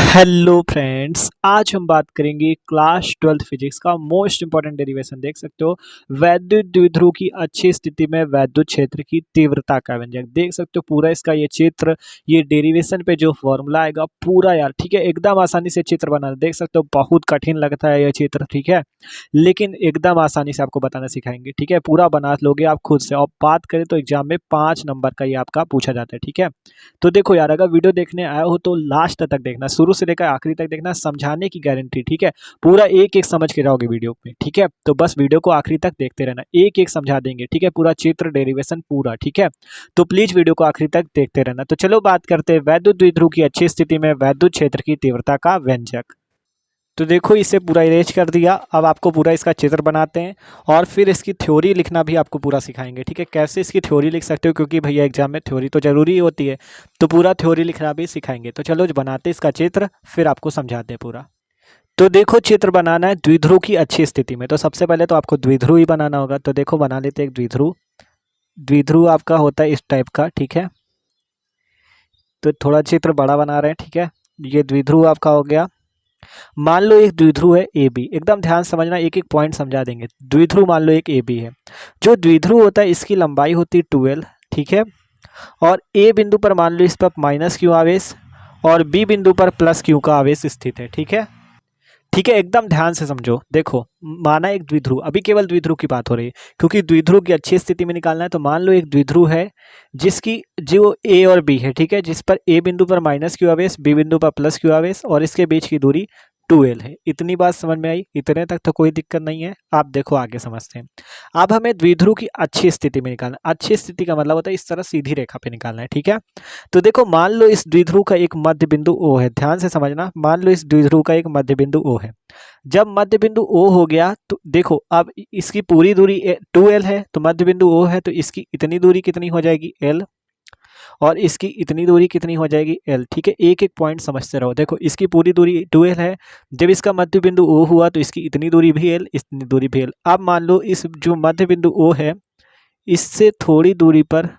Hello friends, आज हम बात करेंगे क्लास 12th फिजिक्स का मोस्ट इंपॉर्टेंट डेरिवेशन। देख सकते हो, वैद्युत द्विध्रुव की अच्छी स्थिति में वैद्युत क्षेत्र की तीव्रता का व्यंजक। देख सकते हो पूरा इसका ये चित्र, ये डेरिवेशन पे जो फॉर्मूला आएगा पूरा यार, ठीक है, एकदम आसानी से चित्र बनाना। देख सकते हो बहुत कठिन लगता है ये चित्र, ठीक है, लेकिन एकदम आसानी से आपको बताना सिखाएंगे, ठीक है, पूरा बना लोगे आप खुद से। और बात करें तो एग्जाम में 5 नंबर का ये आपका पूछा जाता है, ठीक है। तो देखो यार, अगर वीडियो देखने आए हो तो लास्ट तक देखना, शुरू से लेकर आखिरी तक देखना, समझाने की गारंटी, ठीक है। पूरा एक एक समझ के रहोगे वीडियो में, ठीक है। तो बस वीडियो को आखिरी तक देखते रहना, एक एक समझा देंगे, ठीक है, पूरा चित्र डेरिवेशन पूरा, ठीक है। तो प्लीज वीडियो को आखिरी तक देखते रहना। तो चलो बात करते हैं वैद्युत द्विध्रुव की अच्छी स्थिति में वैद्युत क्षेत्र की तीव्रता का व्यंजक। तो देखो इसे पूरा इरेज कर दिया। अब आपको पूरा इसका चित्र बनाते हैं और फिर इसकी थ्योरी लिखना भी आपको पूरा सिखाएंगे, ठीक है। कैसे इसकी थ्योरी लिख सकते हो, क्योंकि भैया एग्जाम में थ्योरी तो जरूरी होती है, तो पूरा थ्योरी लिखना भी सिखाएंगे। तो चलो बनाते इसका चित्र, फिर आपको समझाते हैं पूरा। तो देखो चित्र बनाना है द्विध्रुव की अच्छी स्थिति में, तो सबसे पहले तो आपको द्विध्रुव ही बनाना होगा। तो देखो बना लेते हैं एक द्विध्रुव। द्विध्रुव आपका होता है इस टाइप का, ठीक है। तो थोड़ा चित्र बड़ा बना रहे हैं, ठीक है। ये द्विध्रुव आपका हो गया। मान लो एक द्विध्रुव है ए बी, एकदम ध्यान समझना, एक एक पॉइंट समझा देंगे। द्विध्रुव मान लो एक ए बी है। जो द्विध्रुव होता है इसकी लंबाई होती है 12, ठीक है। और ए बिंदु पर मान लो इस पर माइनस क्यू आवेश और बी बिंदु पर प्लस क्यू का आवेश स्थित है, ठीक है। ठीक है, एकदम ध्यान से समझो। देखो माना एक द्विध्रुव, अभी केवल द्विध्रुव की बात हो रही है क्योंकि द्विध्रुव की अच्छी स्थिति में निकालना है। तो मान लो एक द्विध्रुव है जिसकी जो ए और बी है, ठीक है, जिस पर ए बिंदु पर माइनस क्यू आवेश, बी बिंदु पर प्लस क्यू आवेश और इसके बीच की दूरी 2l है। इतनी बात समझ में आई? इतने तक तो कोई दिक्कत नहीं है। आप देखो आगे समझते हैं। अब हमें द्विध्रुव की अच्छी स्थिति में निकालना। अच्छी स्थिति का मतलब होता है इस तरह सीधी रेखा पे निकालना है, ठीक है। तो देखो मान लो इस द्विध्रुव का एक मध्य बिंदु O है, ध्यान से समझना। मान लो इस द्विध्रुव का एक मध्य बिंदु O है। जब मध्य बिंदु O हो गया तो देखो अब इसकी पूरी दूरी 2l है, तो मध्य बिंदु O है तो इसकी इतनी दूरी कितनी हो जाएगी l, और इसकी इतनी दूरी कितनी हो जाएगी l, ठीक है। एक एक पॉइंट समझते रहो। देखो इसकी पूरी दूरी 2l है, जब इसका मध्य बिंदु O हुआ तो इसकी इतनी दूरी भी l, इतनी दूरी भी l। अब मान लो इस जो मध्य बिंदु O है इससे थोड़ी दूरी पर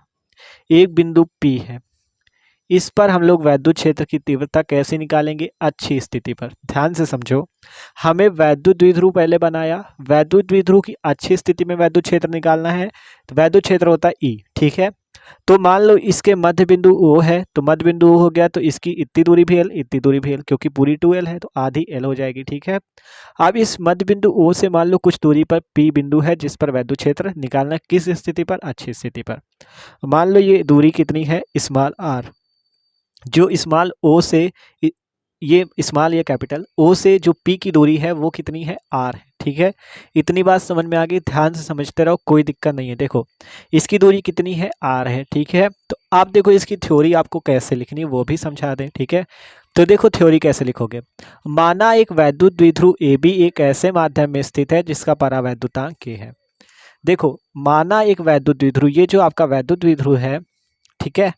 एक बिंदु P है। इस पर हम लोग वैद्युत क्षेत्र की तीव्रता कैसे निकालेंगे? अच्छी स्थिति पर। ध्यान से समझो, हमें वैद्युत द्विध्रुव पहले बनाया, वैद्युत द्विध्रुव की अच्छी स्थिति में वैद्युत क्षेत्र निकालना है। तो वैद्युत क्षेत्र होता है E, ठीक है। तो मान लो इसके मध्य बिंदु O है, तो मध्य बिंदु O हो गया तो इसकी इतनी दूरी भी L, इतनी दूरी भी L, क्योंकि पूरी 2L है तो आधी L हो जाएगी, ठीक है। अब इस मध्य बिंदु O से मान लो कुछ दूरी पर P बिंदु है जिस पर वैद्युत क्षेत्र निकालना है। किस स्थिति पर? अच्छी स्थिति पर। मान लो ये दूरी कितनी है? Small r। जो स्मॉल ओ से ये स्मॉल या कैपिटल ओ से जो पी की दूरी है वो कितनी है? आर है, ठीक है। इतनी बात समझ में आ गई? ध्यान से समझते रहो, कोई दिक्कत नहीं है। देखो इसकी दूरी कितनी है? आर है, ठीक है। तो आप देखो इसकी थ्योरी आपको कैसे लिखनी है वो भी समझा दें, ठीक है। तो देखो थ्योरी कैसे लिखोगे। माना एक वैद्युत द्विध्रुव ए बी एक ऐसे माध्यम में स्थित है जिसका परावैद्युतांक k है। देखो माना एक वैद्युत द्विध्रुव, ये जो आपका वैद्युत द्विध्रुव है, ठीक है,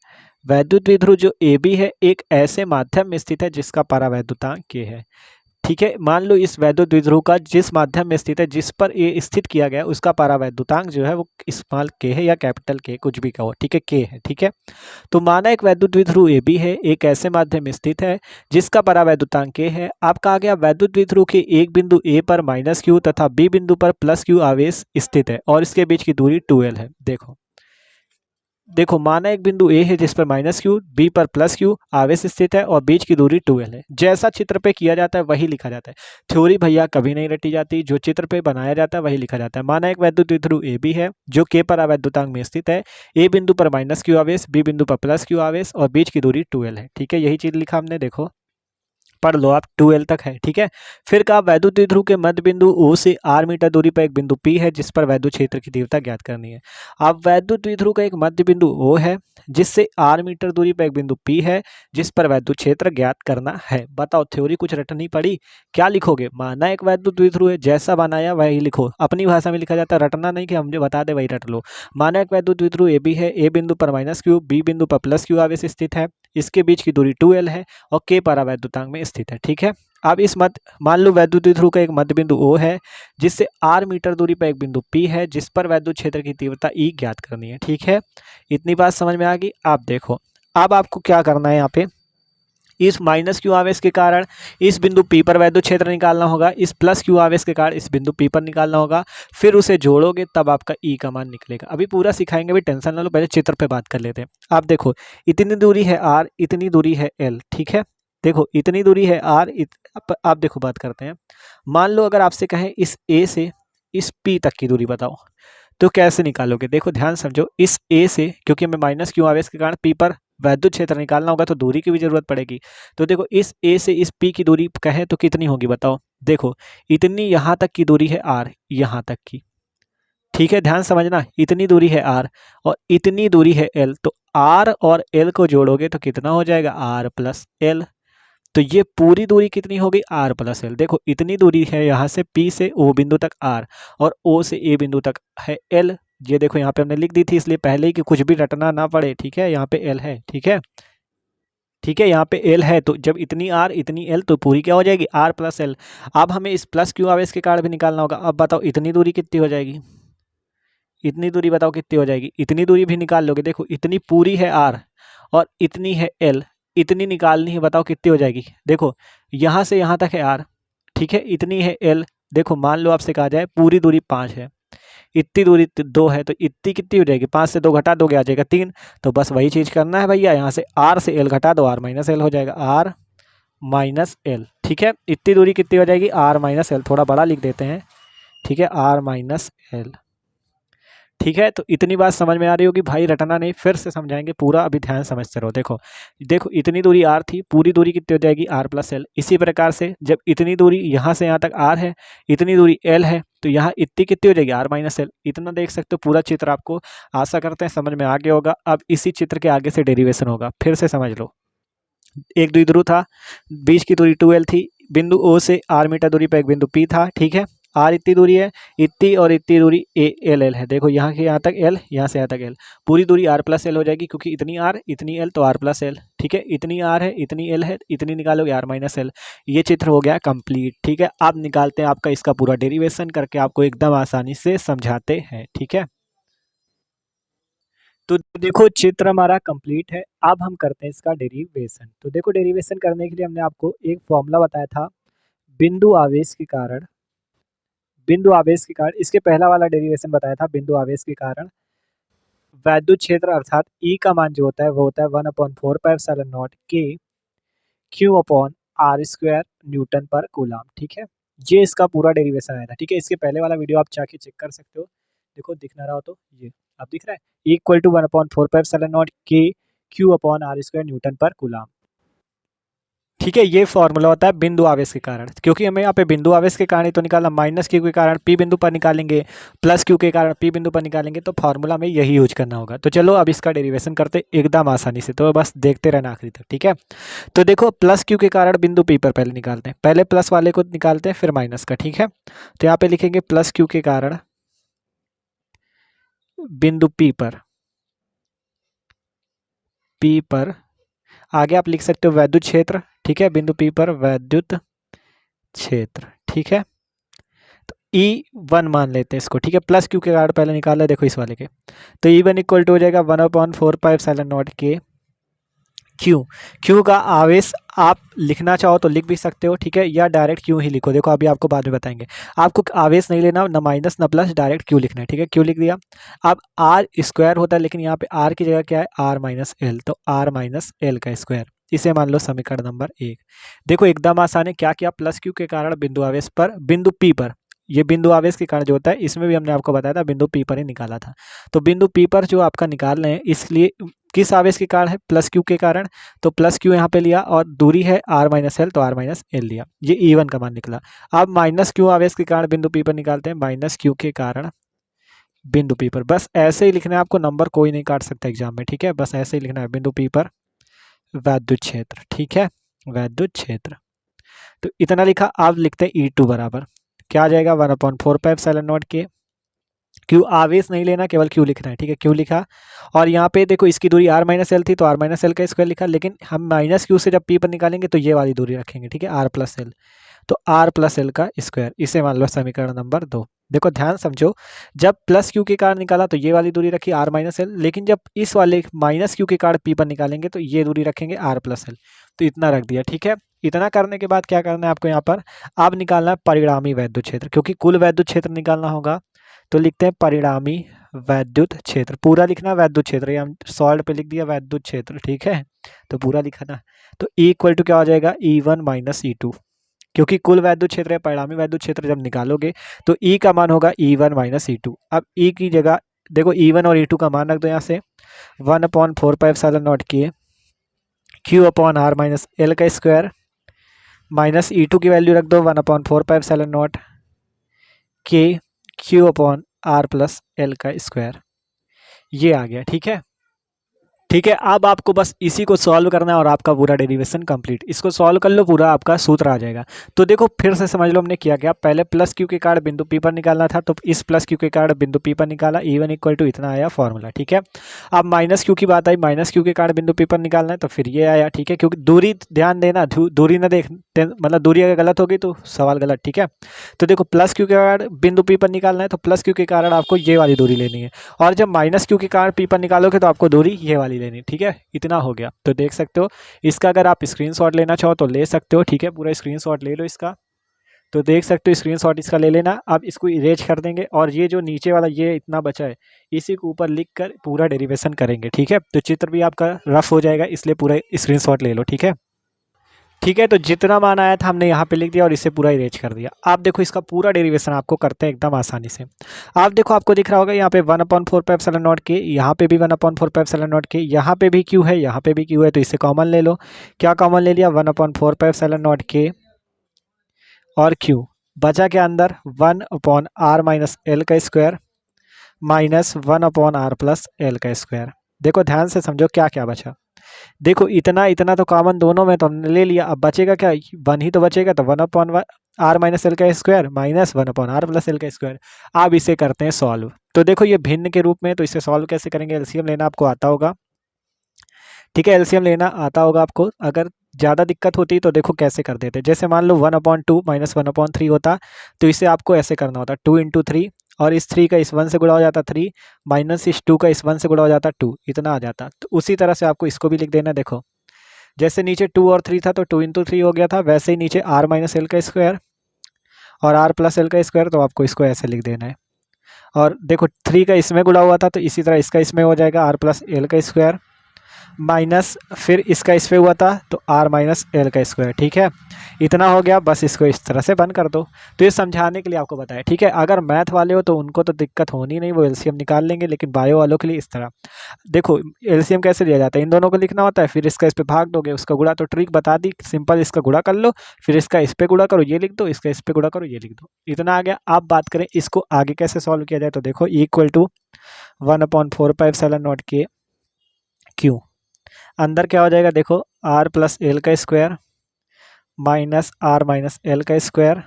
वैद्युत द्विध्रुव जो ए बी है एक ऐसे माध्यम में स्थित है जिसका परावैद्युतांक k है, ठीक है। मान लो इस वैद्युत द्विध्रुव का जिस माध्यम में स्थित है, जिस पर ये स्थित किया गया, उसका परावैद्युतांक जो है वो स्मॉल k है या कैपिटल K, कुछ भी कहो, ठीक है, k है, ठीक है। तो माना एक वैद्युत द्विध्रुव ए बी है एक ऐसे माध्यम में स्थित है जिसका परावैद्युतांक k है। अब कहा गया वैद्युत द्विध्रुव के एक बिंदु A पर माइनस क्यू तथा बी बिंदु पर प्लस क्यू आवेश स्थित है और इसके बीच की दूरी 2l है। देखो माना एक बिंदु ए है जिस पर माइनस क्यू, बी पर प्लस क्यू आवेश स्थित है और बीच की दूरी 2l है। जैसा चित्र पे किया जाता है वही लिखा जाता है। थ्योरी भैया कभी नहीं रटी जाती, जो चित्र पे बनाया जाता है वही लिखा जाता है। माना एक वैद्युत द्विध्रुव ए बी है जो के पर अवैद्युतांक में स्थित है। ए बिंदु पर माइनस क्यू आवेश, बी बिंदु पर प्लस क्यू आवेश और बीच की दूरी 2l है, ठीक है। यही चीज लिखा हमने, देखो पढ़ लो आप, 2l तक है, ठीक है। फिर कहा वैद्युत द्विध्रुव के मध्य बिंदु O से r मीटर दूरी पर एक बिंदु P है जिस पर वैद्युत क्षेत्र की तीव्रता ज्ञात करनी है। अब वैद्युत द्विध्रुव का एक मध्य बिंदु O है जिससे r मीटर दूरी पर एक बिंदु P है जिस पर वैद्युत क्षेत्र ज्ञात करना है। बताओ थ्योरी कुछ रटनी पड़ी? क्या लिखोगे? माना एक वैद्युत द्विध्रुव है, जैसा बनाया वही लिखो। अपनी भाषा में लिखा जाता है, रटना नहीं कि हम जो बता दे वही रट लो। माना एक वैद्युत द्विध्रुव ए बी है, ए बिंदु पर माइनस क्यू, बी बिंदु पर प्लस क्यू आवेश स्थित है, इसके बीच की दूरी 2l है और k परावैद्युतांक में स्थित है, ठीक है। अब इस मान लो वैद्युत द्विध्रुव का एक मध्य बिंदु O है जिससे r मीटर दूरी पर एक बिंदु P है जिस पर वैद्युत क्षेत्र की तीव्रता E ज्ञात करनी है, ठीक है। इतनी बात समझ में आ गई? आप देखो अब आपको क्या करना है, यहाँ पे इस माइनस क्यू आवेश के कारण इस बिंदु पी पर वैद्युत क्षेत्र निकालना होगा, इस प्लस क्यू आवेश के कारण इस बिंदु पी पर निकालना होगा, फिर उसे जोड़ोगे तब आपका ई का मान निकलेगा। अभी पूरा सिखाएंगे, भी टेंशन ना लो, पहले चित्र पे बात कर लेते हैं। आप देखो इतनी दूरी है आर, इतनी दूरी है एल, ठीक है। देखो इतनी दूरी है आर, आप देखो बात करते हैं। मान लो अगर आपसे कहें इस ए से इस पी तक की दूरी बताओ, तो कैसे निकालोगे? देखो ध्यान समझो, इस ए से, क्योंकि हमें माइनस क्यू आवेश के कारण पी पर वैद्युत क्षेत्र निकालना होगा तो दूरी की भी जरूरत पड़ेगी। तो देखो इस ए से इस पी की दूरी कहें तो कितनी होगी बताओ? देखो इतनी यहाँ तक की दूरी है आर, यहाँ तक की, ठीक है, ध्यान समझना, इतनी दूरी है आर और इतनी दूरी है एल, तो आर और एल को जोड़ोगे तो कितना हो जाएगा? R plus L. तो ये पूरी दूरी कितनी हो गई? R plus L. देखो इतनी दूरी है यहाँ से पी से ओ बिंदु तक आर और ओ से ए बिंदु तक है एल। ये देखो यहाँ पे हमने लिख दी थी इसलिए पहले ही कि कुछ भी रटना ना पड़े, ठीक है। यहाँ पे एल है, ठीक है, ठीक है, यहाँ पे एल है, तो जब इतनी आर इतनी एल तो पूरी क्या हो जाएगी? R plus L. अब हमें इस प्लस क्यू आवेश के कारण भी निकालना होगा। अब बताओ इतनी दूरी कितनी हो जाएगी? इतनी दूरी बताओ कितनी हो जाएगी? इतनी दूरी भी निकाल लोगे। देखो इतनी पूरी है आर और इतनी है एल, इतनी निकालनी है, बताओ कितनी हो जाएगी? देखो यहाँ से यहाँ तक है आर, ठीक है, इतनी है एल। देखो मान लो आपसे कहा जाए पूरी दूरी 5 है, इतनी दूरी 2 है, तो इतनी कितनी हो जाएगी? 5 से 2 घटा दोगे आ जाएगा 3। तो बस वही चीज़ करना है भैया, यहाँ से आर से एल घटा दो, आर माइनस एल हो जाएगा, आर माइनस एल, ठीक है। इतनी दूरी कितनी हो जाएगी? आर माइनस एल, थोड़ा बड़ा लिख देते हैं, ठीक है, आर माइनस एल, ठीक है। तो इतनी बात समझ में आ रही होगी भाई, रटना नहीं, फिर से समझाएंगे पूरा, अभी ध्यान समझते रहो। देखो देखो इतनी दूरी आर थी, पूरी दूरी कितनी हो जाएगी? R plus L. इसी प्रकार से जब इतनी दूरी यहाँ से यहाँ तक आर है, इतनी दूरी एल है, तो यहाँ इतनी कितनी हो जाएगी? R minus L. इतना देख सकते हो, पूरा चित्र आपको आशा करते हैं समझ में आ गया होगा। अब इसी चित्र के आगे से डेरिवेशन होगा, फिर से समझ लो। एक द्विध्रुव था, बीच की दूरी 2l थी, बिंदु ओ से आर मीटर दूरी पर एक बिंदु पी था, ठीक है। आर इतनी दूरी है, इतनी और इतनी दूरी ए एल एल है। देखो यहाँ के यहाँ तक एल, यहाँ से यहाँ तक एल, पूरी दूरी आर प्लस एल हो जाएगी, क्योंकि इतनी आर इतनी एल तो आर प्लस एल, ठीक है। इतनी आर है इतनी एल है, इतनी निकालोगे आर माइनस एल। ये चित्र हो गया कंप्लीट, ठीक है। अब निकालते हैं आपका इसका पूरा डेरिवेशन करके, आपको एकदम आसानी से समझाते हैं, ठीक है। तो देखो चित्र हमारा कंप्लीट है, अब हम करते हैं इसका डेरिवेशन। तो देखो डेरिवेशन करने के लिए हमने आपको एक फॉर्मूला बताया था, बिंदु आवेश के कारण, बिंदु आवेश के कारण, इसके पहला वाला डेरिवेशन बताया था, बिंदु आवेश के कारण वैद्युत क्षेत्र अर्थात ई का मान जो होता है वो होता है 1/4πε0 के Q upon R square newton per coulomb, ठीक है। ये इसका पूरा डेरिवेशन आया था, ठीक है। इसके पहले वाला वीडियो आप जाके चेक कर सकते हो, देखो दिख ना रहा हो तो ये अब दिख रहा है, इक्वल टू 1/4πε0 के Q upon R square newton per coulomb, ठीक है। ये फॉर्मूला होता है बिंदु आवेश के कारण, क्योंकि हमें यहाँ पे बिंदु आवेश के कारण ही तो निकालना, माइनस क्यू के कारण पी बिंदु पर निकालेंगे, प्लस क्यू के कारण पी बिंदु पर निकालेंगे, तो फॉर्मूला में यही यूज करना होगा। तो चलो अब इसका डेरिवेशन करते एकदम आसानी से, तो बस देखते रहना आखिरी तक, ठीक है। तो देखो प्लस क्यू के कारण बिंदु पी पर पहले निकालते हैं, पहले प्लस वाले को निकालते हैं फिर माइनस का, ठीक है। तो यहाँ पे लिखेंगे प्लस क्यू के कारण बिंदु पी पर आगे आप लिख सकते हो वैद्युत क्षेत्र, ठीक है, बिंदु पी पर वैद्युत क्षेत्र, ठीक है। तो E1 मान लेते हैं इसको, ठीक है। प्लस क्यू के कारण पहले निकाला है, देखो इस वाले के, तो E1 इक्वल टू हो जाएगा 1/4πε0 के क्यू का आवेश आप लिखना चाहो तो लिख भी सकते हो, ठीक है, या डायरेक्ट क्यू ही लिखो। देखो अभी आपको बाद में बताएंगे, आपको आवेश नहीं लेना, ना माइनस ना प्लस, डायरेक्ट क्यू लिखना है, ठीक है। क्यू लिख दिया। अब आर स्क्वायर होता है, लेकिन यहाँ पे आर की जगह क्या है? आर माइनस एल, तो आर माइनस एल का स्क्वायर, इसे मान लो समीकरण नंबर 1। देखो एकदम आसान है, क्या किया? प्लस क्यू के कारण बिंदु आवेश पर, बिंदु पी पर, ये बिंदु आवेश के कारण जो होता है, इसमें भी हमने आपको बताया था बिंदु पी पर ही निकाला था। तो बिंदु पी पर जो आपका निकाल रहे हैं, इसलिए किस आवेश के कारण है? प्लस क्यू के कारण, तो प्लस क्यू यहाँ पे लिया और दूरी है आर माइनस एल, तो आर माइनस एल लिया, ये E1 का मान निकला। अब माइनस क्यू आवेश के कारण बिंदु पी पर निकालते हैं, माइनस क्यू के कारण बिंदु पी पर, बस ऐसे ही लिखना है आपको, नंबर कोई नहीं काट सकता एग्जाम में, ठीक है। बस ऐसे ही लिखना है, बिंदु पी पर वैद्युत क्षेत्र, ठीक है, वैद्युत क्षेत्र। तो इतना लिखा। अब लिखते हैं E2 बराबर क्या आ जाएगा? 1/4πε0 के क्यू, आवेश नहीं लेना, केवल क्यू लिखना है, ठीक है। क्यू लिखा और यहाँ पे देखो इसकी दूरी आर माइनस एल थी, तो आर माइनस एल का स्क्वायर लिखा, लेकिन हम माइनस क्यू से जब पी पर निकालेंगे तो ये वाली दूरी रखेंगे, ठीक है, आर प्लस एल, तो आर प्लस एल का स्क्वायर, इसे मान लो समीकरण नंबर 2। देखो ध्यान समझो, जब प्लस क्यू के कारण निकाला तो ये वाली दूरी रखी आर माइनस एल, लेकिन जब इस वाले माइनस क्यू के कारण पी पर निकालेंगे तो ये दूरी रखेंगे आर प्लस एल। तो इतना रख दिया, ठीक है। इतना करने के बाद क्या करना है आपको यहाँ पर, अब निकालना है परिणामी वैद्युत क्षेत्र, क्योंकि कुल वैद्युत क्षेत्र निकालना होगा। तो लिखते हैं परिणामी वैद्युत क्षेत्र, पूरा लिखना वैद्युत क्षेत्र, ये हम सॉल्व पे लिख दिया वैद्युत क्षेत्र, ठीक है। तो पूरा लिखना, तो ई इक्वल टू क्या हो जाएगा, E1 माइनस E2, क्योंकि कुल वैद्युत क्षेत्र है, परिणामी वैद्युत क्षेत्र जब निकालोगे तो ई का मान होगा E1 माइनस E2। अब ई की जगह देखो E1 और E2 का मान रख दो यहाँ से, 1/4πε0 के Q upon R minus L का स्क्वायर, माइनस E2 की वैल्यू रख दो 1/4πε0 के Q upon R plus L का स्क्वायर। ये आ गया, ठीक है। ठीक है, अब आपको बस इसी को सॉल्व करना है और आपका पूरा डेरिवेशन कंप्लीट। इसको सॉल्व कर लो, पूरा आपका सूत्र आ जाएगा। तो देखो फिर से समझ लो हमने किया क्या, पहले प्लस क्यू के कारण बिंदु पी पर निकालना था, तो इस प्लस क्यू के कारण बिंदु पी पर निकाला, E1 इक्वल टू इतना आया फॉर्मूला, ठीक है। अब माइनस क्यू की बात आई, माइनस क्यू के कारण बिंदु पी पर निकालना है, तो फिर ये आया, ठीक है। क्योंकि दूरी ध्यान देना, दूरी ना देख, मतलब दूरी अगर गलत होगी तो सवाल गलत, ठीक है। तो देखो प्लस क्यू के कारण बिंदु पी पर निकालना है, तो प्लस क्यू के कारण आपको ये वाली दूरी लेनी है, और जब माइनस क्यू के कारण पी पर निकालोगे तो आपको दूरी ये वाली लेनी है, ठीक है। इतना हो गया, तो देख सकते हो इसका अगर आप स्क्रीनशॉट लेना चाहो तो ले सकते हो, ठीक है। पूरा स्क्रीनशॉट ले लो इसका, तो देख सकते हो स्क्रीनशॉट इसका ले लेना। अब इसको इरेज कर देंगे, और ये जो नीचे वाला ये इतना बचा है इसी को ऊपर लिख कर पूरा डेरिवेशन करेंगे, ठीक है। तो चित्र भी आपका रफ हो जाएगा, इसलिए पूरा स्क्रीनशॉट ले लो, ठीक है। ठीक है, तो जितना मान आया था हमने यहाँ पे लिख दिया और इसे पूरा इरेज कर दिया। आप देखो इसका पूरा डेरिवेशन आपको करते हैं एकदम आसानी से। आप देखो आपको दिख रहा होगा यहाँ पे 1/4πε0 के, यहाँ पे भी 1/4πε0 के, यहाँ पे भी क्यू है, यहाँ पे भी क्यू है, तो इसे कॉमन ले लो। क्या कॉमन ले लिया, 1/4πε0 के और क्यू, बचा के अंदर 1/r माइनस एल का square minus 1/r plus L का स्क्वायर। देखो ध्यान से समझो क्या क्या बचा। देखो इतना इतना तो कॉमन दोनों में तो हमने ले लिया, अब बचेगा क्या, 1 ही तो बचेगा, तो 1/r माइनस एल का square minus 1/r plus L का स्क्वायर। अब इसे करते हैं सॉल्व। तो देखो ये भिन्न के रूप में, तो इसे सॉल्व कैसे करेंगे, एलसीएम लेना आपको आता होगा, ठीक है। एलसीएम लेना आता होगा आपको, अगर ज़्यादा दिक्कत होती तो देखो कैसे कर देते, जैसे मान लो 1/2 माइनस 1/3 होता, तो इसे आपको ऐसे करना होता 2 × 3, और इस 3 का इस 1 से गुणा हो जाता 3, माइनस इस 2 का इस 1 से गुणा हो जाता 2, इतना आ जाता। तो उसी तरह से आपको इसको भी लिख देना, देखो जैसे नीचे 2 और 3 था तो 2 × 3 हो गया था, वैसे ही नीचे r माइनस एल का स्क्वायर और r प्लस एल का स्क्वायर, तो आपको इसको ऐसे लिख देना है। और देखो 3 का इसमें गुणा हुआ था, तो इसी तरह इसका इसमें हो जाएगा r प्लस एल का स्क्वायर माइनस फिर इसका इस पे हुआ था तो r माइनस एल का स्क्वायर, ठीक है। इतना हो गया, बस इसको इस तरह से बंद कर दो। तो ये समझाने के लिए आपको बताया, ठीक है। अगर मैथ वाले हो तो उनको तो दिक्कत होनी नहीं, वो एलसीएम निकाल लेंगे, लेकिन बायो वालों के लिए इस तरह देखो एलसीएम कैसे लिया जाता है, इन दोनों को लिखना होता है, फिर इसका इस पे भाग दोगे, उसका गुणा तो ट्रिक बता दी, सिंपल इसका गुणा कर लो, फिर इसका इस पे गुणा करो ये लिख दो, इसका इस पे गुणा करो ये लिख दो, इतना आ गया। आप बात करें इसको आगे कैसे सॉल्व किया जाए, तो देखो इक्वल टू 1/4πε0 के क्यू, अंदर क्या हो जाएगा, देखो r प्लस एल का square minus r minus L का स्क्वायर,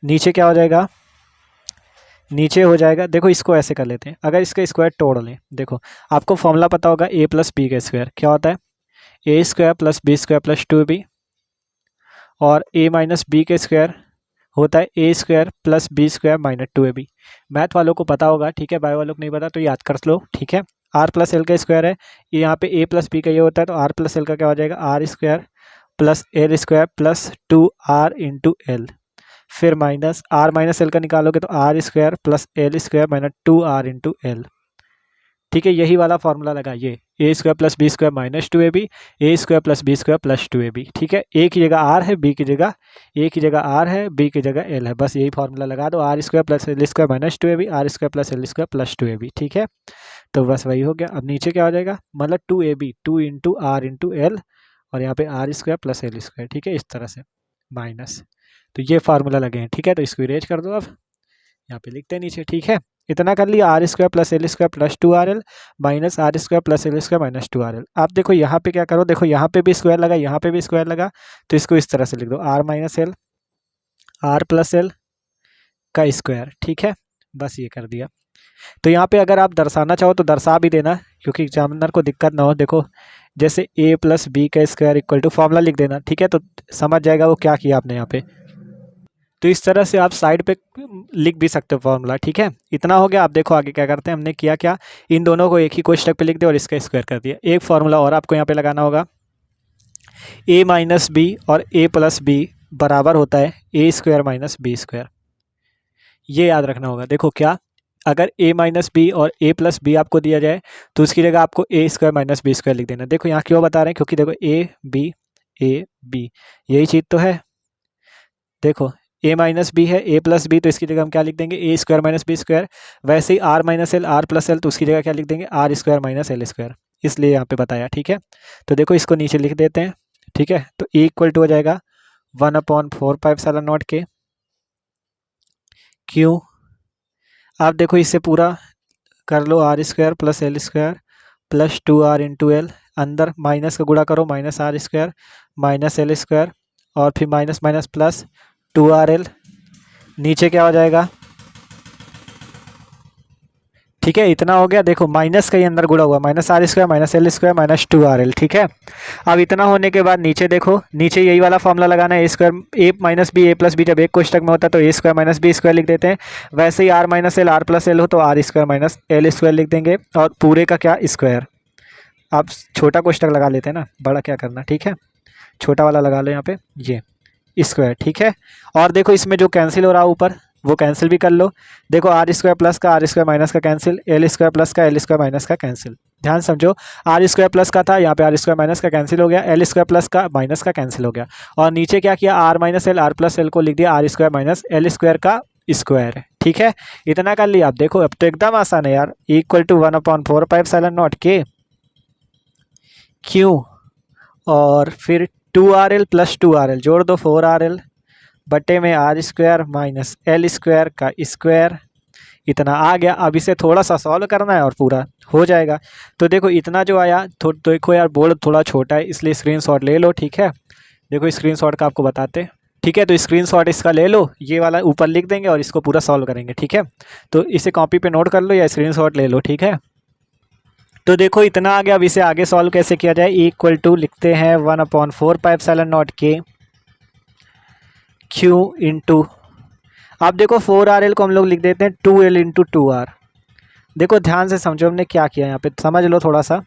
नीचे क्या हो जाएगा, नीचे हो जाएगा, देखो इसको ऐसे कर लेते हैं, अगर इसका स्क्वायर तोड़ लें, देखो आपको फॉर्मूला पता होगा a प्लस बी का स्क्वायर क्या होता है, a square plus B square plus 2b, और a माइनस बी का स्क्वायर होता है a square plus B square minus 2ab। Math वालों को पता होगा, ठीक है, बायो वालों को नहीं पता तो याद कर लो, ठीक है। r प्लस एल का स्क्वायर है, ये यहाँ पे a प्लस बी का ये होता है, तो r प्लस एल का क्या हो जाएगा, r square plus L square plus 2r into L, फिर माइनस r माइनस एल का निकालोगे तो r square plus L square minus 2r into L, ठीक है। यही वाला फॉर्मूला लगाइए, a square plus B square minus 2ab, a square plus B square plus 2ab, ठीक है। ए की जगह r है, बी की जगह ए की जगह r है, बी की जगह एल है, बस यही फॉर्मूला लगा दो, R square plus L square minus 2ab, R square plus L square plus 2ab, ठीक है। तो बस वही हो गया। अब नीचे क्या हो जाएगा, मतलब 2ab 2 into are into L, और यहाँ पे are square plus L square, ठीक है, इस तरह से माइनस, तो ये फार्मूला लगे हैं, ठीक है। तो इसको इरेज कर दो, अब यहाँ पे लिखते हैं नीचे, ठीक है। इतना कर लिया, r square plus L square plus 2rl minus are square plus L square minus 2rl। आप देखो यहाँ पे क्या करो, देखो यहाँ पे भी स्क्वायर लगा, यहाँ पे भी स्क्वायर लगा, तो इसको इस तरह से लिख दो, r minus L R plus L का स्क्वायर, ठीक है, बस ये कर दिया। तो यहाँ पे अगर आप दर्शाना चाहो तो दर्शा भी देना, क्योंकि एग्जामिनर को दिक्कत ना हो। देखो जैसे a प्लस बी का स्क्वायर इक्वल टू फॉर्मूला लिख देना, ठीक है, तो समझ जाएगा वो क्या किया आपने यहाँ पे। तो इस तरह से आप साइड पे लिख भी सकते हो फॉर्मूला, ठीक है। इतना हो गया। आप देखो आगे क्या करते हैं, हमने किया क्या, इन दोनों को एक ही कोष्टक पे लिख दिया और इसका स्क्वायर कर दिया। एक फॉर्मूला और आपको यहाँ पे लगाना होगा, a माइनस बी और a प्लस बी बराबर होता है a square minus b square. ये याद रखना होगा। देखो क्या, अगर a माइनस बी और a प्लस बी आपको दिया जाए तो उसकी जगह आपको ए स्क्वायर माइनस बी स्क्वायर लिख देना। देखो यहाँ क्यों बता रहे हैं, क्योंकि देखो ए बी यही चीज़ तो है। देखो a माइनस बी है, a प्लस बी, तो इसकी जगह हम क्या लिख देंगे, a square minus b square. वैसे ही R minus L, are plus L, तो उसकी जगह क्या लिख देंगे, R square minus L square. इसलिए यहाँ पे बताया, ठीक है। तो देखो इसको नीचे लिख देते हैं, ठीक है। तो ए इक्वल टू हो जाएगा 1/4πε0 के क्यू। आप देखो इससे पूरा कर लो, R square plus L square plus 2r into L, अंदर माइनस का गुणा करो, minus are square minus L square, और फिर माइनस माइनस प्लस 2rl, नीचे क्या हो जाएगा, ठीक है। इतना हो गया। देखो माइनस का ही अंदर गुणा हुआ, minus are square minus L square minus 2rl, ठीक है। अब इतना होने के बाद नीचे देखो, नीचे यही वाला फॉर्मूला लगाना है, a square a minus b, a plus b जब एक कोष्टक में होता है तो a square minus b square लिख देते हैं। वैसे ही R minus L, are plus L हो तो R square minus L square लिख देंगे, और पूरे का क्या, स्क्वायर। आप छोटा कोष्टक लगा लेते हैं ना, बड़ा क्या करना, ठीक है। छोटा वाला लगा लो यहाँ पे, ये स्क्वायर, ठीक है। और देखो इसमें जो कैंसिल हो रहा है ऊपर, वो कैंसिल भी कर लो। देखो आर स्क्वायर प्लस का आर स्क्वायर माइनस का कैंसिल, एल स्क्वायर प्लस का एल स्क्वायर माइनस का कैंसिल। ध्यान समझो, आर स्क्वायर प्लस का था, यहाँ पे आर स्क्वायर माइनस का कैंसिल हो गया, एल स्क्वायर प्लस का माइनस का कैंसिल हो गया, और नीचे क्या किया, r minus L, are plus l को लिख दिया r square minus L square का स्क्वायर, ठीक है। इतना कर लिया। आप देखो अब तो एकदम आसान है यार, इक्वल टू 1/4πε0 के क्यू, और फिर 2rl प्लस 2rl जोड़ दो, 4rl बटे में r square minus L square का स्क्वायर। इतना आ गया। अब इसे थोड़ा सा सॉल्व करना है और पूरा हो जाएगा। तो देखो इतना जो आया, तो देखो यार बोर्ड थोड़ा छोटा है इसलिए स्क्रीनशॉट ले लो, ठीक है। देखो स्क्रीनशॉट का आपको बताते, ठीक है। तो स्क्रीनशॉट इसका ले लो, ये वाला ऊपर लिख देंगे और इसको पूरा सॉल्व करेंगे, ठीक है। तो इसे कॉपी पे नोट कर लो या स्क्रीनशॉट ले लो, ठीक है। तो देखो इतना आ गया। अब इसे आगे सॉल्व कैसे किया जाए, इक्वल टू लिखते हैं 1/4πε0 के क्यू इंटू, अब देखो 4rl को हम लोग लिख देते हैं 2l इंटू 2r। देखो ध्यान से समझो हमने क्या किया, यहाँ पे समझ लो थोड़ा सा।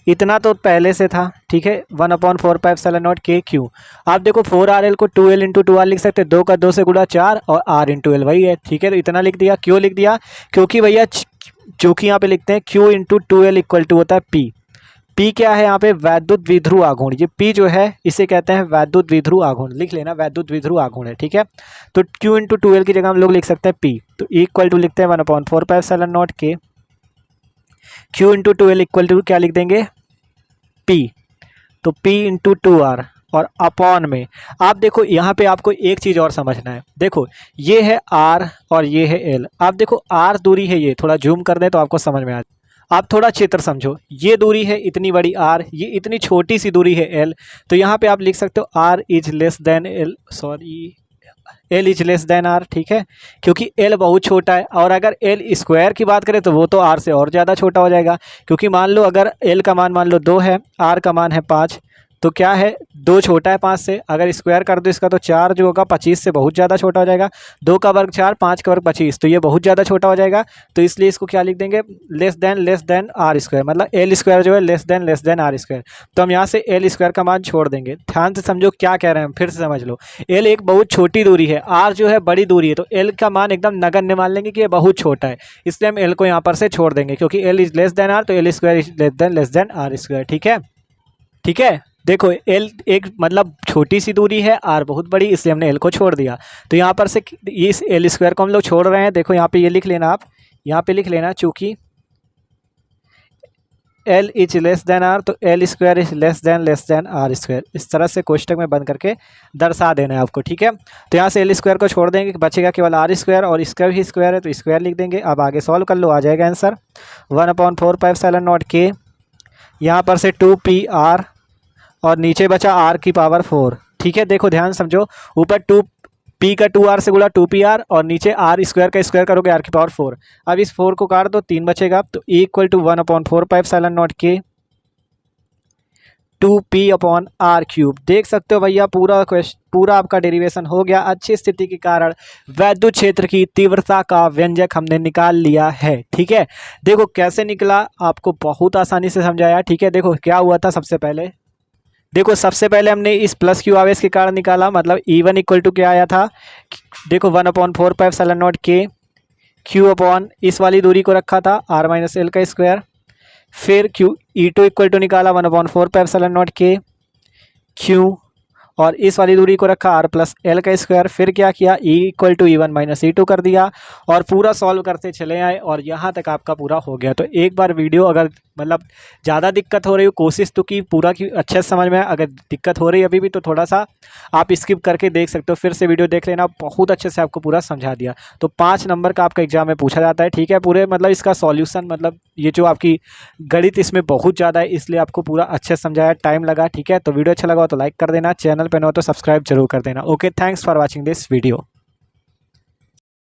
इतना तो पहले से था, ठीक है, 1/4πε0 के क्यू। आप देखो 4rl को 2l इंटू 2r लिख सकते हैं, 2 का 2 से गुणा 4 और r इंटू एल वही है, ठीक है। तो इतना लिख दिया। क्यों लिख दिया, क्योंकि भैया जो कि यहाँ पे लिखते हैं q into 2l equal to होता है p। P क्या है यहाँ पे, वैद्युत द्विध्रुव आघूर्ण। ये P जो है इसे कहते हैं वैद्युत द्विध्रुव आघूर्ण, लिख लेना, वैद्युत द्विध्रुव आघूर्ण है, ठीक है। तो Q इंटू 2l की जगह हम लोग लिख सकते हैं P। तो इक्वल टू लिखते हैं 1/4πε0 के Q into 2l equal to क्या लिख देंगे, P। तो P इंटू 2r और अपॉन में, आप देखो यहाँ पे आपको एक चीज़ और समझना है। देखो ये है R और ये है L। आप देखो R दूरी है, ये थोड़ा जूम कर दें तो आपको समझ में आ जाए। आप थोड़ा चित्र समझो, ये दूरी है इतनी बड़ी R, ये इतनी छोटी सी दूरी है L। तो यहाँ पे आप लिख सकते हो R is less then L, sorry L is less then R, ठीक है, क्योंकि L बहुत छोटा है। और अगर L स्क्वायर की बात करें तो वो तो R से और ज़्यादा छोटा हो जाएगा, क्योंकि मान लो अगर L का मान मान लो 2 है, R का मान है 5, तो क्या है 2 छोटा है 5 से, अगर स्क्वायर कर दो इसका तो 4 जो होगा 25 से बहुत ज़्यादा छोटा हो जाएगा। 2 का वर्ग 4, 5 का वर्ग 25, तो ये बहुत ज़्यादा छोटा हो जाएगा। तो इसलिए इसको क्या लिख देंगे, लेस देन आर स्क्वायर, मतलब एल स्क्वायर जो है लेस देन आर स्क्वायर। तो हम यहाँ से एल स्क्वायर का मान छोड़ देंगे। ध्यान से समझो क्या कह रहे हैं, फिर से समझ लो। एल एक बहुत छोटी दूरी है, आर जो है बड़ी दूरी है, तो एल का मान एकदम नगण्य मान लेंगे कि ये बहुत छोटा है, इसलिए हम एल को यहाँ पर से छोड़ देंगे, क्योंकि L is less than R, तो L square is less than R square, ठीक है। ठीक है, देखो L एक मतलब छोटी सी दूरी है, R बहुत बड़ी, इसलिए हमने L को छोड़ दिया। तो यहाँ पर से इस L स्क्वायर को हम लोग छोड़ रहे हैं। देखो यहाँ पे ये लिख लेना, आप यहाँ पे लिख लेना, चूँकि L is less then R, तो L square is less then R square. इस तरह से कोष्टक में बंद करके दर्शा देना है आपको, ठीक है। तो यहाँ से L स्क्वायर को छोड़ देंगे, बचेगा केवल R स्क्वायर, और इसका भी स्क्वायर है तो स्क्वायर लिख देंगे। अब आगे सॉल्व कर लो, आ जाएगा आंसर 1/4πε0 के, यहाँ पर से 2PR और नीचे बचा R की पावर 4, ठीक है। देखो ध्यान समझो, ऊपर 2P का 2R से गुणा 2PR और नीचे R स्क्वायर का स्क्वायर करोगे R की पावर 4। अब इस 4 को काट दो, 3 बचेगा, तो इक्वल टू 1/4πε0 के 2p/r³। देख सकते हो भैया पूरा आपका डेरिवेशन हो गया। अच्छी स्थिति के कारण वैद्युत क्षेत्र की तीव्रता का व्यंजक हमने निकाल लिया है। ठीक है, देखो कैसे निकला, आपको बहुत आसानी से समझाया। ठीक है, देखो क्या हुआ था सबसे पहले, देखो सबसे पहले हमने इस प्लस क्यू आवेश के कारण निकाला, मतलब E1 इक्वल टू क्या आया था, देखो 1/4πε0 के क्यू अपॉन इस वाली दूरी को रखा था r-l²। फिर E2 इक्वल टू निकाला 1/4πε0 के क्यू, और इस वाली दूरी को रखा r+l²। फिर क्या किया, E equal to E1 - E2 कर दिया और पूरा सॉल्व करते चले आए और यहाँ तक आपका पूरा हो गया। तो एक बार वीडियो अगर मतलब ज़्यादा दिक्कत हो रही हो, कोशिश तो की पूरा की अच्छे से समझ में। अगर दिक्कत हो रही है अभी भी तो थोड़ा सा आप स्किप करके देख सकते हो, फिर से वीडियो देख लेना, बहुत अच्छे से आपको पूरा समझा दिया। तो 5 नंबर का आपका एग्जाम में पूछा जाता है। ठीक है, पूरे मतलब इसका सॉल्यूशन, मतलब ये जो आपकी गणित इसमें बहुत ज़्यादा है, इसलिए आपको पूरा अच्छे से समझाया, टाइम लगा। ठीक है, तो वीडियो अच्छा लगा हो तो लाइक कर देना, चैनल पर न हो तो सब्सक्राइब जरूर कर देना। Okay, thanks for watching this video.